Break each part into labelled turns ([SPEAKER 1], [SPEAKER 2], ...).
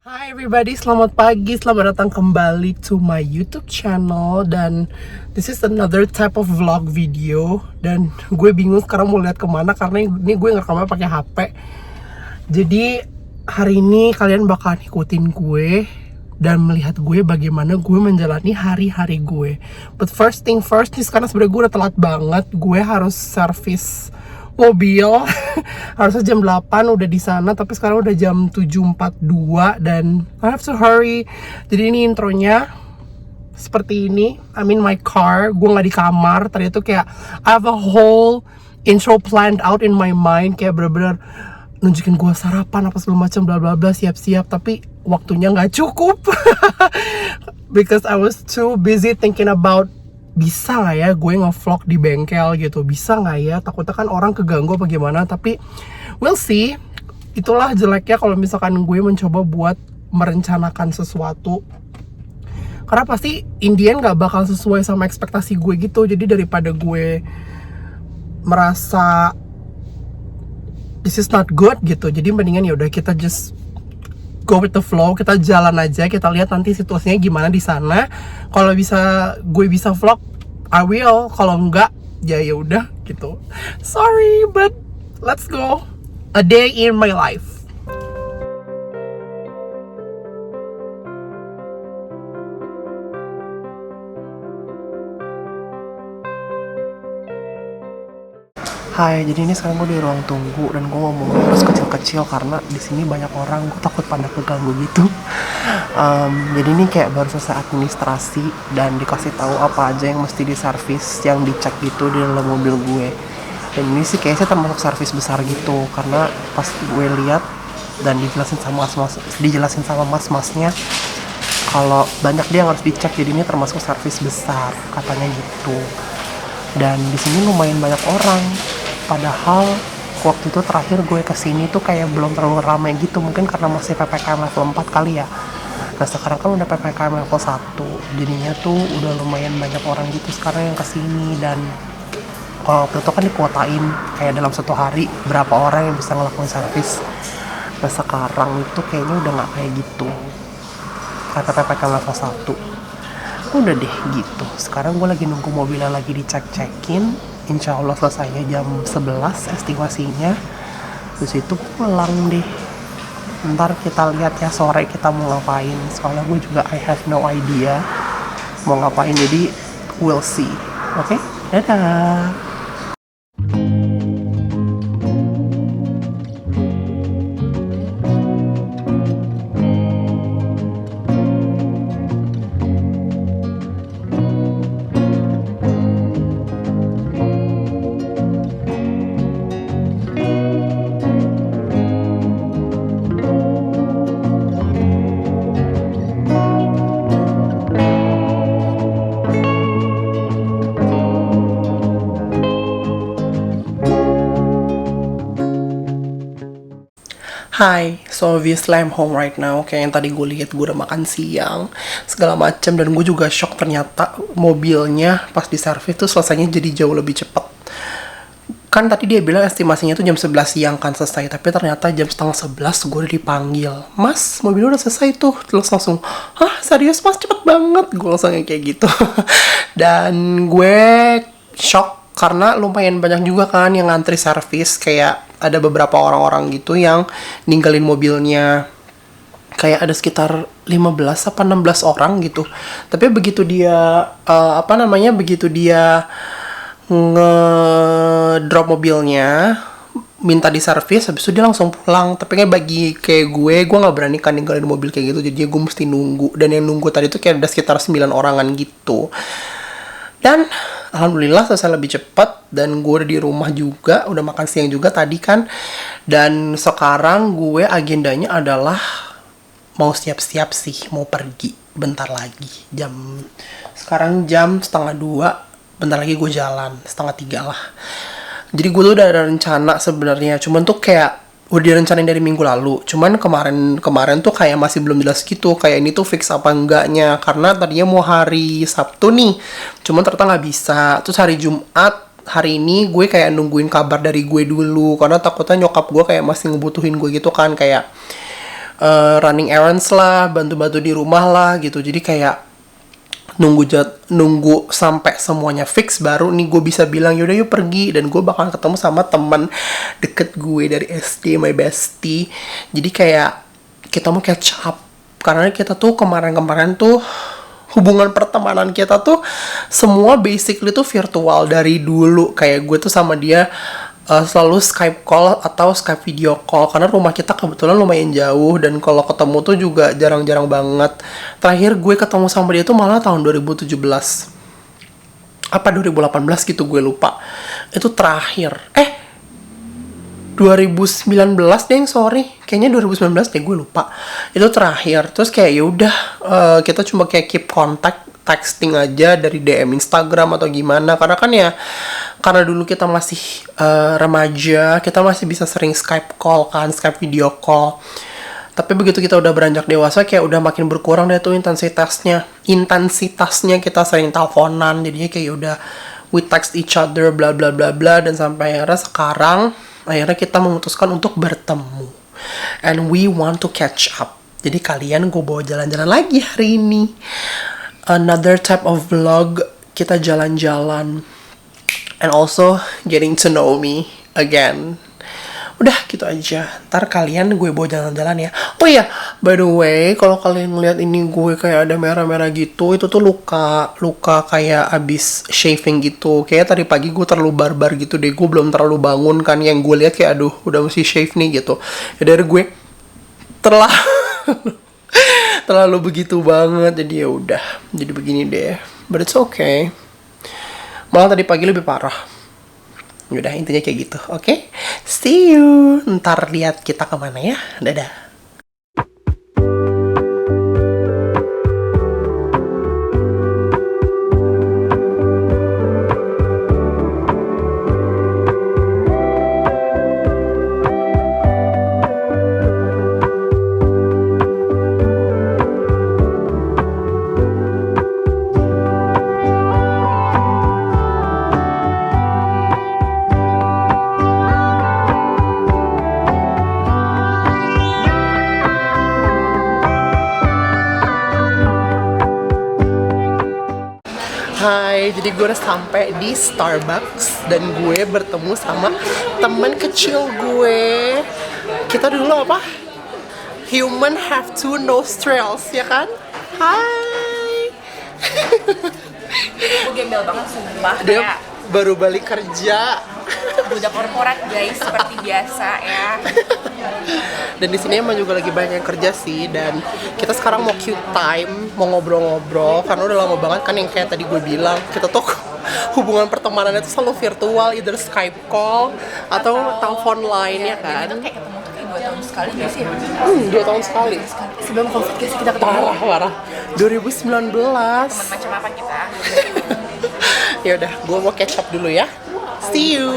[SPEAKER 1] Hi everybody, selamat pagi, selamat datang kembali to my YouTube channel. Dan this is another type of vlog video. Dan gue bingung sekarang mau lihat kemana karena ini gue ngerekamnya pakai HP. Jadi hari ini kalian bakal ikutin gue dan melihat gue bagaimana gue menjalani hari-hari gue. But first thing first, nih sekarang sebenarnya gue udah telat banget. Gue harus servis mobil. Harusnya jam 8 udah di sana, tapi sekarang udah jam 7.42 dan I have to hurry. Jadi ini intronya seperti ini. I'm in my car, gue nggak di kamar. Tadi itu kayak I have a whole intro planned out in my mind, kayak bener-bener nunjukin gue sarapan apa segala macam, bla bla bla, siap-siap, tapi waktunya nggak cukup. Because I was too busy thinking about bisa nggak ya gue nge-vlog di bengkel gitu, bisa nggak ya, takutnya kan orang keganggu apa gimana. Tapi we'll see. Itulah jeleknya kalau misalkan gue mencoba buat merencanakan sesuatu, karena pasti in the end gak bakal sesuai sama ekspektasi gue gitu. Jadi daripada gue merasa this is not good gitu, jadi mendingan ya udah kita just go with the flow, kita jalan aja, kita lihat nanti situasinya gimana di sana. Kalau bisa gue bisa vlog, I will. Kalau enggak, ya udah gitu. Sorry, but let's go. A day in my life. Hai, jadi ini sekarang gue di ruang tunggu dan gue ngomongnya harus kecil-kecil karena di sini banyak orang, gue takut pada keganggu gitu. Jadi ini kayak baru selesai administrasi dan dikasih tahu apa aja yang mesti diservis, yang dicek gitu di dalam mobil gue. Dan ini sih kayaknya termasuk servis besar gitu, karena pas gue lihat dan dijelasin sama mas-masnya kalau banyak dia yang harus dicek, jadi ini termasuk servis besar katanya gitu. Dan di sini lumayan banyak orang. Padahal waktu itu terakhir gue kesini tuh kayak belum terlalu ramai gitu, mungkin karena masih PPKM level 4 kali ya. Nah sekarang kan udah PPKM level 1, jadinya tuh udah lumayan banyak orang gitu sekarang yang kesini. Dan kalau waktu itu kan dikuotain kayak dalam satu hari berapa orang yang bisa ngelakuin servis. Nah sekarang itu kayaknya udah gak kayak gitu karena PPKM level 1. Udah deh gitu, sekarang gue lagi nunggu mobilnya lagi dicek-cekin. Insya Allah selesainya jam 11 estimasinya. Terus itu pulang deh. Ntar kita lihat ya sore kita mau ngapain. Soalnya gue juga I have no idea mau ngapain, jadi we'll see. Oke? Dadah. Hai, so obviously I'm home right now. Kayak yang tadi gue lihat, gue udah makan siang segala macam, dan gue juga shock ternyata mobilnya pas diservis tuh selesainya jadi jauh lebih cepat. Kan tadi dia bilang estimasinya tuh jam 11 siang kan selesai, tapi ternyata jam setengah 11 gue udah dipanggil. Mas, mobilnya udah selesai tuh. Terus langsung, hah serius mas, cepet banget. Gue langsung kayak gitu. Dan gue shock karena lumayan banyak juga kan yang ngantri servis. Kayak ada beberapa orang-orang gitu yang ninggalin mobilnya. Kayak ada sekitar 15 apa 16 orang gitu. Tapi begitu dia begitu dia ngedrop mobilnya, minta diservis, habis itu dia langsung pulang. Tapi kayak bagi kayak gue nggak berani kan ninggalin mobil kayak gitu, jadi gue mesti nunggu. Dan yang nunggu tadi tuh kayak ada sekitar 9 orangan gitu. Dan alhamdulillah selesai lebih cepat, dan gue udah di rumah juga, udah makan siang juga tadi kan. Dan sekarang gue agendanya adalah mau siap-siap sih, mau pergi bentar lagi. Sekarang jam setengah 2, bentar lagi gue jalan, setengah 3 lah. Jadi gue tuh udah ada rencana sebenarnya, cuman tuh kayak udah direncanain dari minggu lalu. Cuman kemarin tuh kayak masih belum jelas gitu, kayak ini tuh fix apa enggaknya. Karena tadinya mau hari Sabtu nih, cuman ternyata nggak bisa. Terus hari Jumat, hari ini gue kayak nungguin kabar dari gue dulu, karena takutnya nyokap gue kayak masih ngebutuhin gue gitu kan, kayak running errands lah, bantu-bantu di rumah lah gitu. Jadi kayak nunggu sampai semuanya fix baru nih gue bisa bilang yaudah yuk pergi, dan gue bakal ketemu sama teman deket gue dari SD, my bestie. Jadi kayak kita mau catch up karena kita tuh kemarin-kemarin tuh hubungan pertemanan kita tuh semua basically tuh virtual dari dulu. Kayak gue tuh sama dia selalu Skype call atau Skype video call karena rumah kita kebetulan lumayan jauh, dan kalau ketemu tuh juga jarang-jarang banget. Terakhir gue ketemu sama dia tuh malah tahun 2017 apa 2018 gitu, gue lupa. Itu terakhir 2019 deh, sorry, kayaknya 2019 deh, gue lupa. Itu terakhir. Terus kayak yaudah kita cuma kayak keep contact, texting aja dari DM Instagram atau gimana, karena kan ya karena dulu kita masih remaja, kita masih bisa sering Skype call kan, Skype video call. Tapi begitu kita udah beranjak dewasa, kayak udah makin berkurang deh tuh intensitasnya kita sering teleponan, jadinya kayak udah we text each other bla bla bla bla, dan sampai akhirnya kita memutuskan untuk bertemu, and we want to catch up. Jadi kalian gue bawa jalan-jalan lagi hari ini, another type of vlog, kita jalan-jalan and also getting to know me again. Udah gitu aja. Ntar kalian gue bawa jalan-jalan ya. Oh iya, by the way, kalau kalian ngeliat ini gue kayak ada merah-merah gitu, itu tuh luka kayak abis shaving gitu. Kayak tadi pagi gue terlalu barbar gitu deh. Gue belum terlalu bangun kan, yang gue lihat kayak aduh udah mesti shave nih gitu. Ya dari gue terlalu begitu banget. Jadi ya udah, jadi begini deh. But it's okay. Malah tadi pagi lebih parah. Udah intinya kayak gitu, oke? See you. Ntar lihat kita kemana ya. Dadah. Hai, jadi gue udah sampai di Starbucks dan gue bertemu sama teman kecil gue. Kita dulu apa? Human have two nostrils, ya kan? Hai.
[SPEAKER 2] Gue gembel banget sumpah.
[SPEAKER 1] Dia
[SPEAKER 2] Kayak
[SPEAKER 1] baru balik kerja.
[SPEAKER 2] budak korporat guys, seperti biasa ya.
[SPEAKER 1] Dan di sini emang juga lagi banyak yang kerja sih, dan kita sekarang mau cute time, mau ngobrol-ngobrol karena udah lama banget kan yang kayak tadi gue bilang, kita tuh hubungan pertemanannya tuh selalu virtual, either Skype call atau telepon line ya kan.
[SPEAKER 2] Dan itu kayak ketemu tuh kayak 2 tahun sekali gak sih?
[SPEAKER 1] 2 tahun sekali.
[SPEAKER 2] Sebelum COVID gak sih kita ketemu?
[SPEAKER 1] Parah. 2019.
[SPEAKER 2] Teman macam apa kita?
[SPEAKER 1] Ya udah, gue mau catch up dulu ya. See you.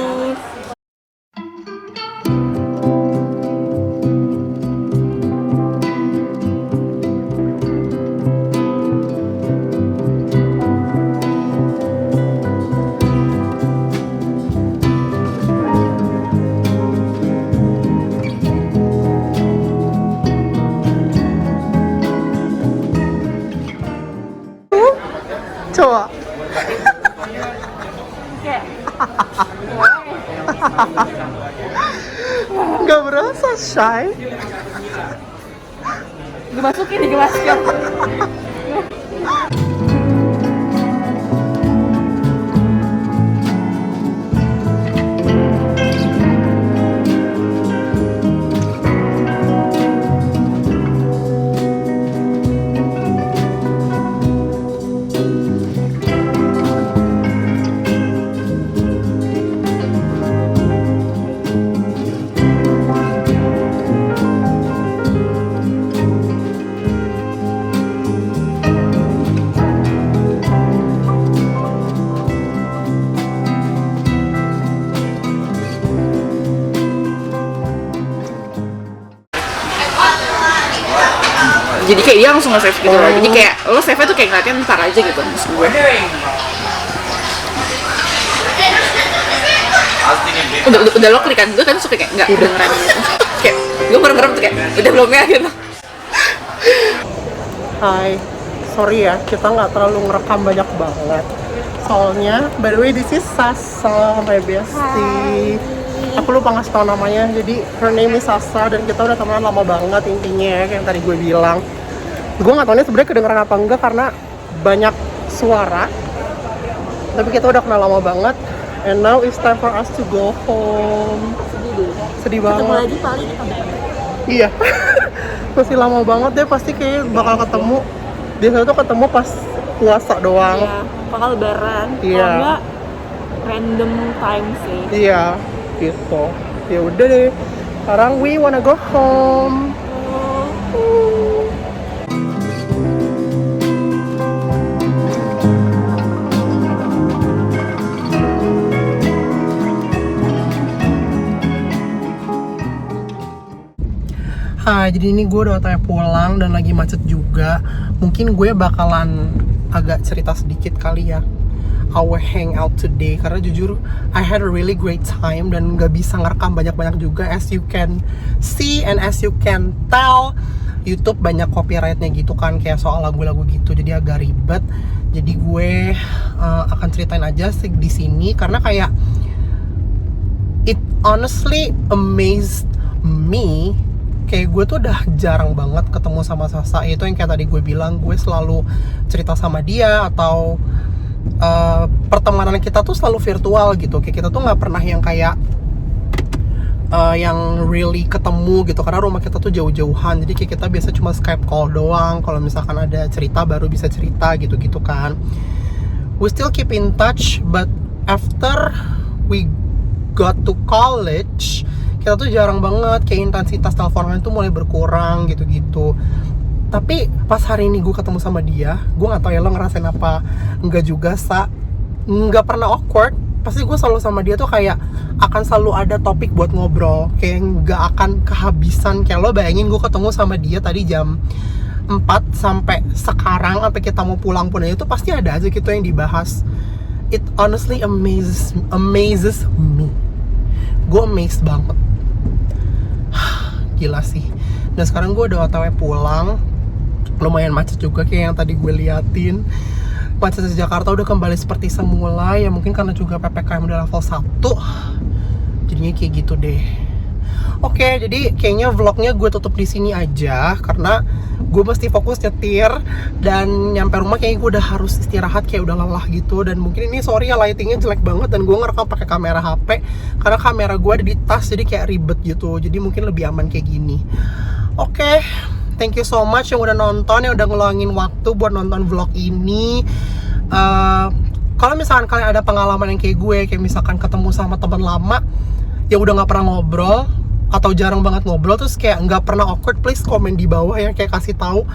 [SPEAKER 1] Coba. Gak berasa shy.
[SPEAKER 2] Gue masukin. Jadi kayak dia langsung nge-save gitu loh. Jadi kayak lo save-nya tuh kayak ngeliatnya ntar aja gitu maksud gue. Udah lo klik kan, gue kan suka kayak nggak kedengeran gitu. Kayak gue merem-merem tuh kayak udah belum ya gitu.
[SPEAKER 1] Hai, sorry ya, kita nggak terlalu ngerekam banyak banget. Soalnya, by the way, this is Sasa, my bestie. Aku lupa ngasih tau namanya, jadi her name is Sasa dan kita udah temenan lama banget intinya ya, kayak yang tadi gue bilang. Gue nggak tahu ini sebenarnya kedengeran apa enggak karena banyak suara. Tapi kita udah kenal lama banget. And now it's time for us to go home. Sedih banget.
[SPEAKER 2] Ketemu lagi paling tahun depan.
[SPEAKER 1] Iya. Masih lama banget deh, pasti kayak bakal ketemu. Biasanya tuh ketemu pas puasa doang.
[SPEAKER 2] Iya, bakal lebaran.
[SPEAKER 1] Iya.
[SPEAKER 2] Kalau enggak random time sih.
[SPEAKER 1] Iya, gitu. Ya udah deh. Sekarang we wanna go home. Hai, jadi ini gue udah otw pulang dan lagi macet juga. Mungkin gue bakalan agak cerita sedikit kali ya. Our hangout today, karena jujur I had a really great time dan gak bisa ngerekam banyak-banyak juga. As you can see and as you can tell, YouTube banyak copyrightnya gitu kan, kayak soal lagu-lagu gitu, jadi agak ribet. Jadi gue akan ceritain aja di sini karena kayak it honestly amazed me. Kayak gue tuh udah jarang banget ketemu sama Sasa. Itu yang kayak tadi gue bilang, gue selalu cerita sama dia atau pertemanan kita tuh selalu virtual gitu. Kayak kita tuh nggak pernah yang kayak yang really ketemu gitu, karena rumah kita tuh jauh-jauhan. Jadi kayak kita biasa cuma Skype call doang. Kalau misalkan ada cerita baru bisa cerita gitu-gitu kan. We still keep in touch, but after we got to college, kita tuh jarang banget, kayak intensitas teleponan itu mulai berkurang gitu-gitu. Tapi pas hari ini gue ketemu sama dia, gue nggak tahu ya lo ngerasain apa enggak juga, nggak pernah awkward. Pasti gue selalu sama dia tuh kayak akan selalu ada topik buat ngobrol, kayak nggak akan kehabisan. Kayak lo bayangin gue ketemu sama dia tadi jam 4 sampai sekarang, sampai kita mau pulang pun aja tuh pasti ada aja gitu yang dibahas. It honestly amazes me. Gue amazed banget. Gila sih. Dan sekarang gue udah otw pulang. Lumayan macet juga kayak yang tadi gue liatin. Macet di Jakarta udah kembali seperti semula. Ya mungkin karena juga PPKM udah level 1. Jadinya kayak gitu deh. Oke, jadi kayaknya vlognya gue tutup di sini aja karena gue mesti fokus nyetir dan nyampe rumah kayaknya gue udah harus istirahat, kayak udah lelah gitu. Dan mungkin ini sorry ya, lightingnya jelek banget dan gue ngerekam pakai kamera HP karena kamera gue ada di tas, jadi kayak ribet gitu. Jadi mungkin lebih aman kayak gini. Oke, thank you so much yang udah nonton, yang udah ngeluangin waktu buat nonton vlog ini. Kalau misalkan kalian ada pengalaman yang kayak gue, kayak misalkan ketemu sama teman lama yang udah nggak pernah ngobrol atau jarang banget ngobrol, terus kayak nggak pernah awkward, please komen di bawah ya, kayak kasih tahu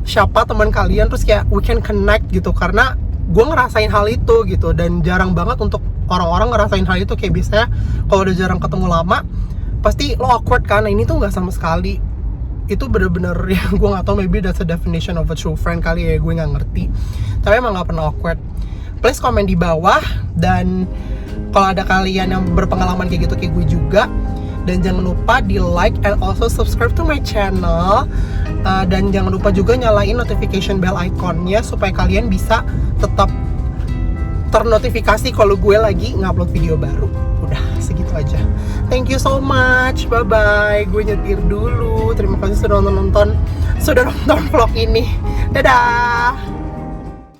[SPEAKER 1] siapa teman kalian, terus kayak we can connect gitu. Karena gue ngerasain hal itu gitu, dan jarang banget untuk orang-orang ngerasain hal itu. Kayak biasanya kalau udah jarang ketemu lama pasti lo awkward kan. Nah, ini tuh nggak sama sekali. Itu bener-bener ya, gue nggak tahu, maybe that's a definition of a true friend kali ya, gue nggak ngerti. Tapi emang nggak pernah awkward. Please komen di bawah, dan kalau ada kalian yang berpengalaman kayak gitu kayak gue juga. Dan jangan lupa di like and also subscribe to my channel. Dan jangan lupa juga nyalain notification bell iconnya supaya kalian bisa tetap ternotifikasi kalau gue lagi ngupload video baru. Udah, segitu aja. Thank you so much. Bye-bye. Gue nyetir dulu. Terima kasih sudah nonton vlog ini. Dadah.